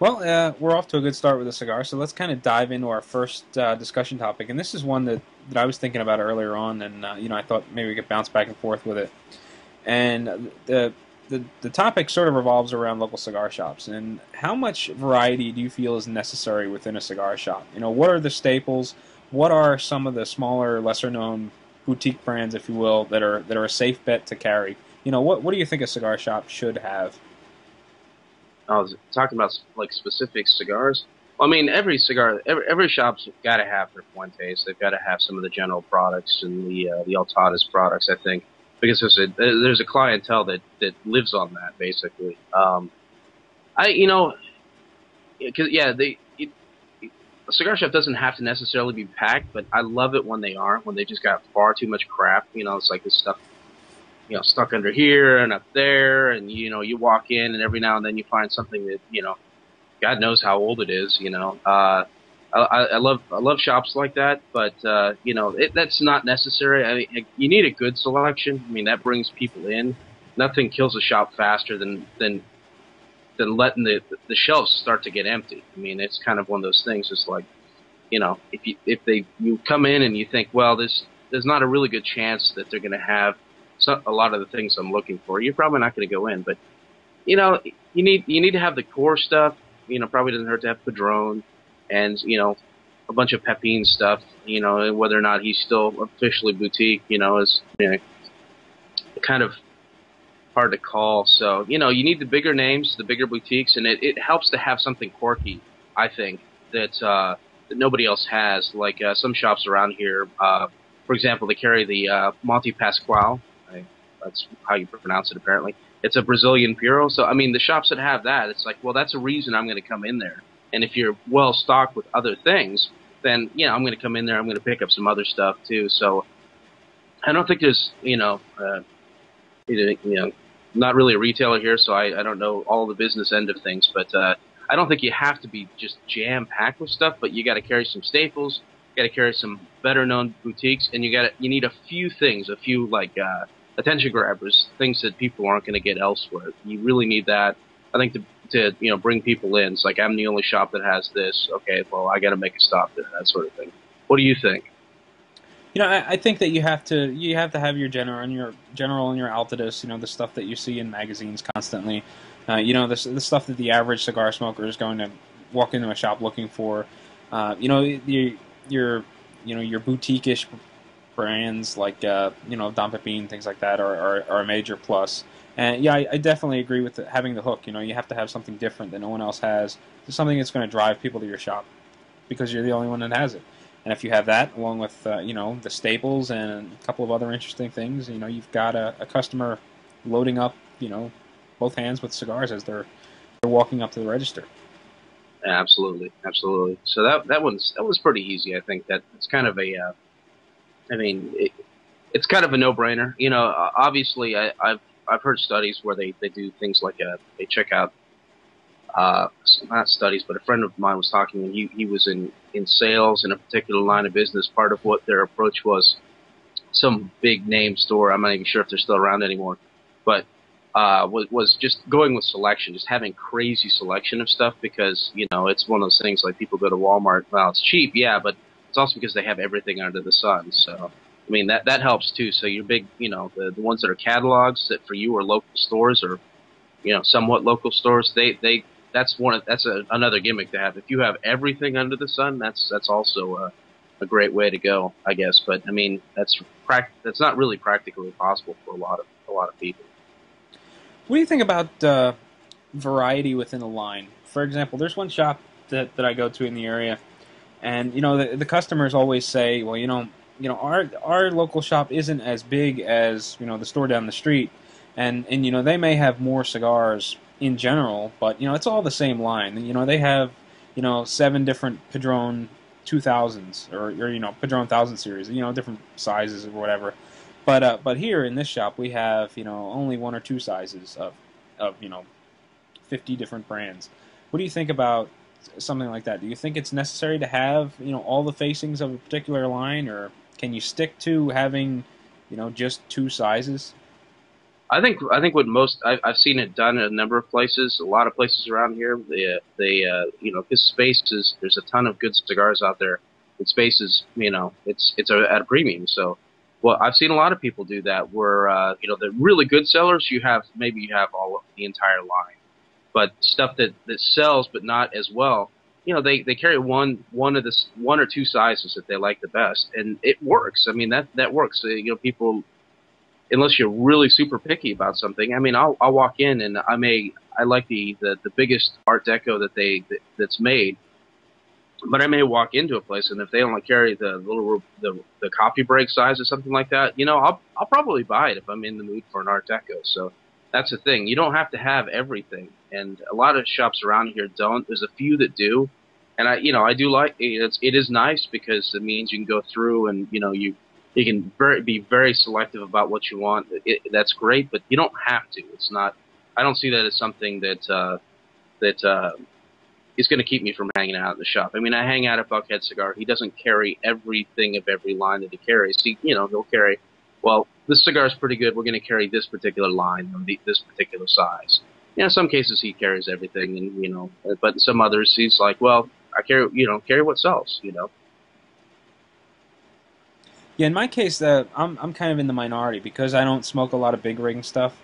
Well, we're off to a good start with the cigar, so let's kind of dive into our first discussion topic. And this is one that I was thinking about earlier on, and I thought maybe we could bounce back and forth with it. And the topic sort of revolves around local cigar shops and how much variety do you feel is necessary within a cigar shop? What are the staples? What are some of the smaller, lesser known boutique brands, if you will, that are a safe bet to carry? What do you think a cigar shop should have? I was talking about like specific cigars. Well, I mean, every shop's got to have their Fuentes. They've got to have some of the general products and the Altadas products. I think because there's a clientele that lives on that basically. I you know because yeah a cigar shop doesn't have to necessarily be packed, but I love it when they aren't. When they just got far too much crap. It's like this stuff stuck under here and up there, and you walk in, and every now and then you find something that God knows how old it is. I love shops like that, but that's not necessary. I mean, you need a good selection. I mean, that brings people in. Nothing kills a shop faster than letting the shelves start to get empty. I mean, it's kind of one of those things. It's like, if you come in and you think, well, there's not a really good chance that they're going to have a lot of the things I'm looking for, you're probably not going to go in. But you need to have the core stuff. Probably doesn't hurt to have Padron and a bunch of Pepin stuff. And whether or not he's still officially boutique, is kind of hard to call. So you need the bigger names, the bigger boutiques, and it helps to have something quirky. I think that nobody else has. Like some shops around here, for example, they carry the Monte Pascual. That's how you pronounce it, apparently. It's a Brazilian Puro. So, I mean, the shops that have that, it's like, well, that's a reason I'm going to come in there. And if you're well stocked with other things, then, I'm going to come in there. I'm going to pick up some other stuff, too. So, I don't think there's, not really a retailer here, so I don't know all the business end of things. But I don't think you have to be just jam-packed with stuff, but you got to carry some staples. You got to carry some better-known boutiques, and you need a few things, a few, like, attention grabbers, things that people aren't going to get elsewhere. You really need that, I think, to bring people in. It's like, I'm the only shop that has this. Okay, well, I got to make a stop there, that sort of thing. What do you think? I think that you have to have your general and your Altadas, the stuff that you see in magazines constantly. The stuff that the average cigar smoker is going to walk into a shop looking for. Your boutique-ish brands like Don Pepin, things like that are a major plus. And yeah, I definitely agree with having the hook. You have to have something different that no one else has. Something that's going to drive people to your shop because you're the only one that has it. And if you have that, along with the staples and a couple of other interesting things, you've got a customer loading up both hands with cigars as they're walking up to the register. Yeah, absolutely, absolutely. So that was pretty easy. I think that it's kind of I mean, it's kind of a no-brainer. Obviously, I've heard studies where they do things like they check out not studies, but a friend of mine was talking, and he was in sales in a particular line of business. Part of what their approach was, some big name store. I'm not even sure if they're still around anymore, but was just going with selection, just having crazy selection of stuff because it's one of those things like people go to Walmart. Well, it's cheap, yeah, but it's also because they have everything under the sun. So I mean that helps too. So your big the ones that are catalogs that for you are local stores or somewhat local stores, another gimmick to have. If you have everything under the sun, that's also a great way to go, I guess. But I mean, that's not really practically possible for a lot of people. What do you think about variety within a line? For example, there's one shop that I go to in the area, and the customers always say, well, our local shop isn't as big as the store down the street, and they may have more cigars in general, but it's all the same line. And they have seven different Padron 2000s or Padron 1000 series, different sizes or whatever. But here in this shop we have only one or two sizes of 50 different brands. What do you think about something like that? Do you think it's necessary to have all the facings of a particular line, or can you stick to having just two sizes? I think what most I've seen it done in a number of places, a lot of places around here. Because space is there's a ton of good cigars out there. And space is at a premium. So, well, I've seen a lot of people do that. Where the really good sellers, you have all of the entire line, but stuff that sells but not as well. They carry one or two sizes that they like the best, and it works. I mean that works. People, unless you're really super picky about something. I mean, I'll walk in and I like the biggest Art Deco that's made, but I may walk into a place and if they only carry the coffee break size or something like that, I'll probably buy it if I'm in the mood for an Art Deco. So that's the thing. You don't have to have everything, and a lot of shops around here don't. There's a few that do, and I do like it is nice because it means you can go through and you can be very selective about what you want. That's great, but you don't have to. It's not. I don't see that as something that is going to keep me from hanging out in the shop. I mean, I hang out at Buckhead Cigar. He doesn't carry everything of every line that he carries. He'll carry. Well, this cigar is pretty good. We're going to carry this particular line of this particular size. Some cases he carries everything, and but in some others he's like, well, I carry what sells. Yeah, in my case, I'm kind of in the minority because I don't smoke a lot of big ring stuff.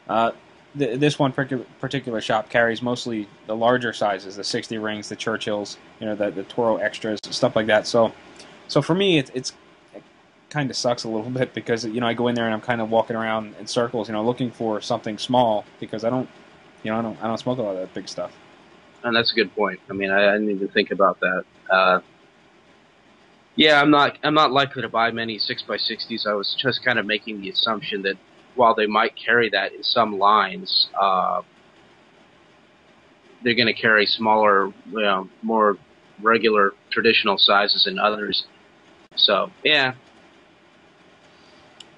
Uh, this one particular shop carries mostly the larger sizes, the 60 rings, the Churchills, the Toro Extras, stuff like that. So for me, it kind of sucks a little bit because I go in there and I'm kind of walking around in circles, looking for something small because I don't smoke a lot of that big stuff. And that's a good point. I mean, I didn't even think about that. Yeah, I'm not likely to buy many 6x60s. I was just kind of making the assumption that while they might carry that in some lines, they're going to carry smaller, more regular traditional sizes in others. So yeah,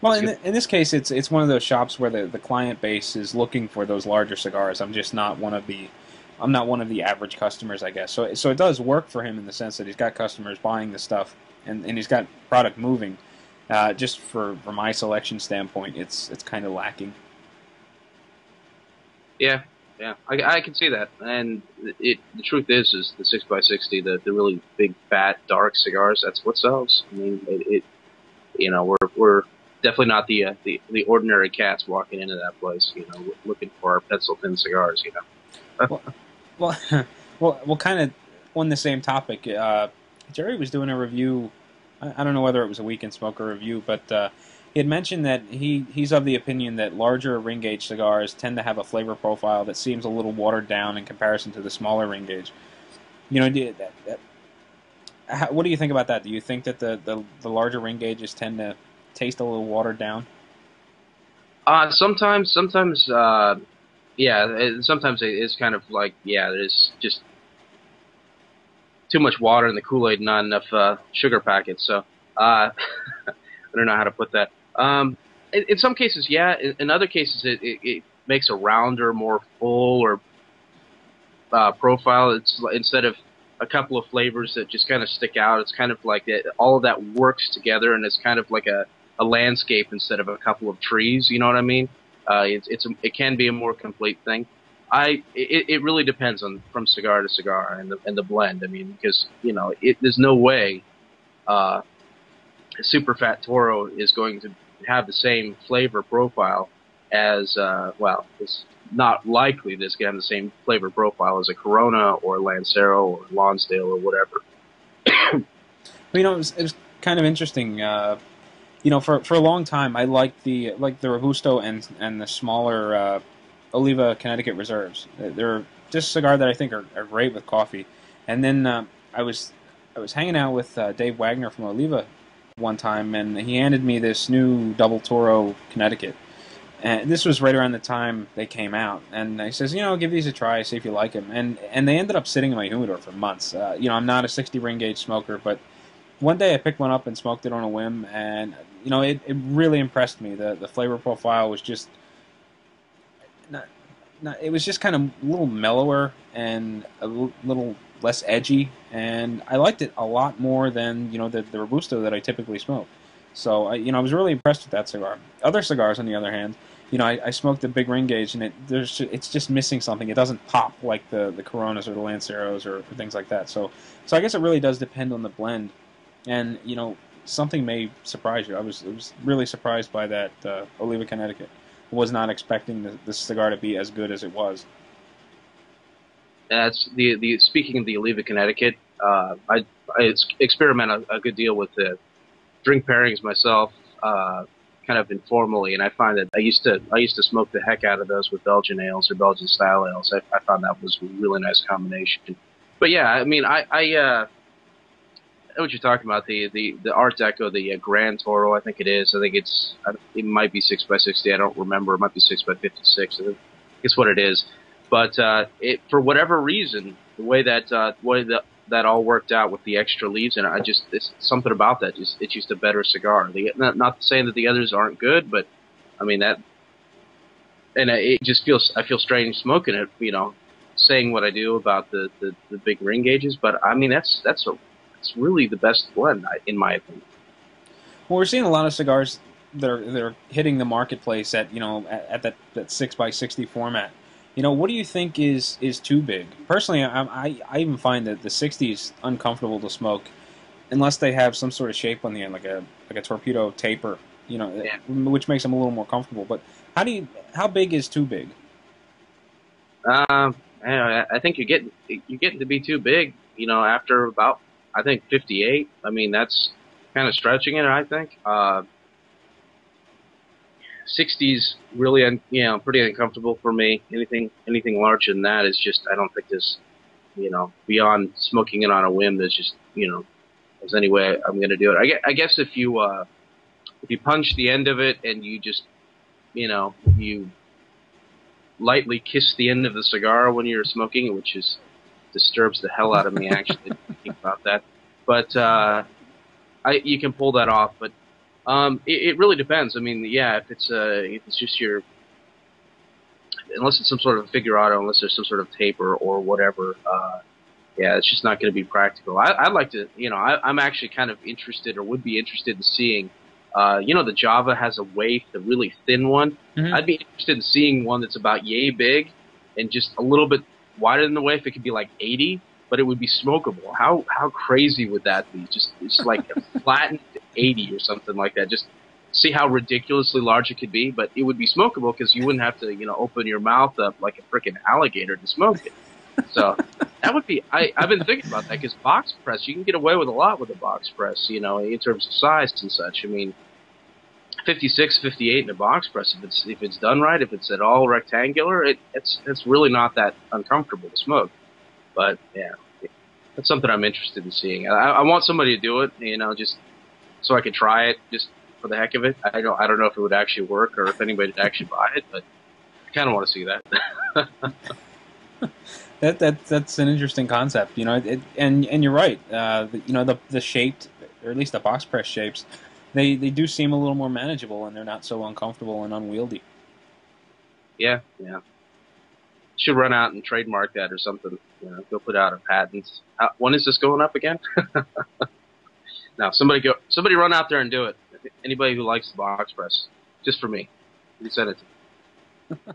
Well, it's good. in this case, it's one of those shops where the client base is looking for those larger cigars. I'm not one of the average customers, I guess. So it does work for him in the sense that he's got customers buying the stuff and he's got product moving. Just for my selection standpoint, it's kind of lacking. Yeah, yeah, I can see that. And the truth is the 6x60, the really big, fat, dark cigars. That's what sells. I mean, we're definitely not the ordinary cats walking into that place, looking for our pencil thin cigars. Well, well, well, kind of on the same topic. Jerry was doing a review. I don't know whether it was a Weekend Smoker review, but he had mentioned that he's of the opinion that larger ring gauge cigars tend to have a flavor profile that seems a little watered down in comparison to the smaller ring gauge. What do you think about that? Do you think that the larger ring gauges tend to taste a little watered down? Sometimes, yeah, sometimes it's kind of like, yeah, there's just too much water in the Kool-Aid, not enough sugar packets. So I don't know how to put that. In some cases, yeah. In other cases, it makes a rounder, more full or profile. It's instead of a couple of flavors that just kind of stick out. It's kind of like all of that works together, and it's kind of like a landscape instead of a couple of trees. You know what I mean? It can be a more complete thing. It really depends on from cigar to cigar and the blend. I mean, because there's no way a super fat Toro is going to have the same flavor profile as it's not likely that it's going to have the same flavor profile as a Corona or Lancero or Lonsdale or whatever. Well, it was kind of interesting. For a long time, I liked the Robusto and the smaller Oliva Connecticut Reserves. They're just a cigar that I think are great with coffee. And then I was hanging out with Dave Wagner from Oliva one time, and he handed me this new Double Toro Connecticut. And this was right around the time they came out. And he says, give these a try, see if you like them. And they ended up sitting in my humidor for months. I'm not a 60 ring gauge smoker, but one day I picked one up and smoked it on a whim, and it really impressed me. The flavor profile was just not it was just kind of a little mellower and a little less edgy, and I liked it a lot more than the Robusto that I typically smoke. So I was really impressed with that cigar. Other cigars, on the other hand, I smoked the big ring gauge, and it's just missing something. It doesn't pop like the Coronas or the Lanceros or things like that. So I guess it really does depend on the blend, and something may surprise you. I was really surprised by that Oliva Connecticut. Was not expecting the cigar to be as good as it was. That's the speaking of the Oliva Connecticut. I experiment a good deal with the drink pairings myself, kind of informally, and I find that I used to smoke the heck out of those with Belgian ales or Belgian style ales. I found that was a really nice combination. But yeah, I mean, I know what you're talking about, the Art Deco, the Grand Toro, I think it is. I think it might be 6x60. I don't remember. It might be 6x56. I think it's what it is. But it, for whatever reason, the way that all worked out with the extra leaves, and it's something about that. It's just a better cigar. Not saying that the others aren't good, but I mean that, and it just feels, I feel strange smoking it. Saying what I do about the big ring gauges, but I mean it's really the best blend, in my opinion. Well, we're seeing a lot of cigars that are hitting the marketplace at that 6x60 format. What do you think is too big? Personally, I even find that the 60 is uncomfortable to smoke unless they have some sort of shape on the end, like a torpedo taper. Yeah. Which makes them a little more comfortable. But how big is too big? I think you're getting to be too big. After about, I think, 58. I mean, that's kind of stretching it. I think 60's really, pretty uncomfortable for me. Anything larger than that is just, I don't think there's, beyond smoking it on a whim. There's just, there's any way I'm going to do it. I guess if you punch the end of it and you just, you lightly kiss the end of the cigar when you're smoking, which disturbs the hell out of me actually thinking about that. But you can pull that off. But it really depends. I mean, yeah, if it's just unless it's some sort of figurado, unless there's some sort of taper or whatever, yeah, it's just not going to be practical. I'd like to, I'm actually kind of interested, or would be interested in seeing. The Java has a waif, the really thin one. Mm-hmm. I'd be interested in seeing one that's about yay big and just a little bit wider than the waif. It could be like 80, but it would be smokable. How crazy would that be? Just like a flattened 80 or something like that. Just see how ridiculously large it could be, but it would be smokable because you wouldn't have to, open your mouth up like a freaking alligator to smoke it. So that would be. I've been thinking about that because box press, you can get away with a lot with a box press, in terms of size and such. I mean, 56, 58 in a box press, if it's done right, if it's at all rectangular, it's really not that uncomfortable to smoke. But yeah, that's something I'm interested in seeing. I want somebody to do it, just so I could try it, just for the heck of it. I don't know if it would actually work or if anybody would actually buy it, but I kind of want to see that. That's an interesting concept, and you're right. The shaped, or at least the box press shapes, they do seem a little more manageable, and they're not so uncomfortable and unwieldy. Yeah. Should run out and trademark that or something. Go put out a patent. When is this going up again? Now, somebody run out there and do it. Anybody who likes the box press, just for me, you send it to me.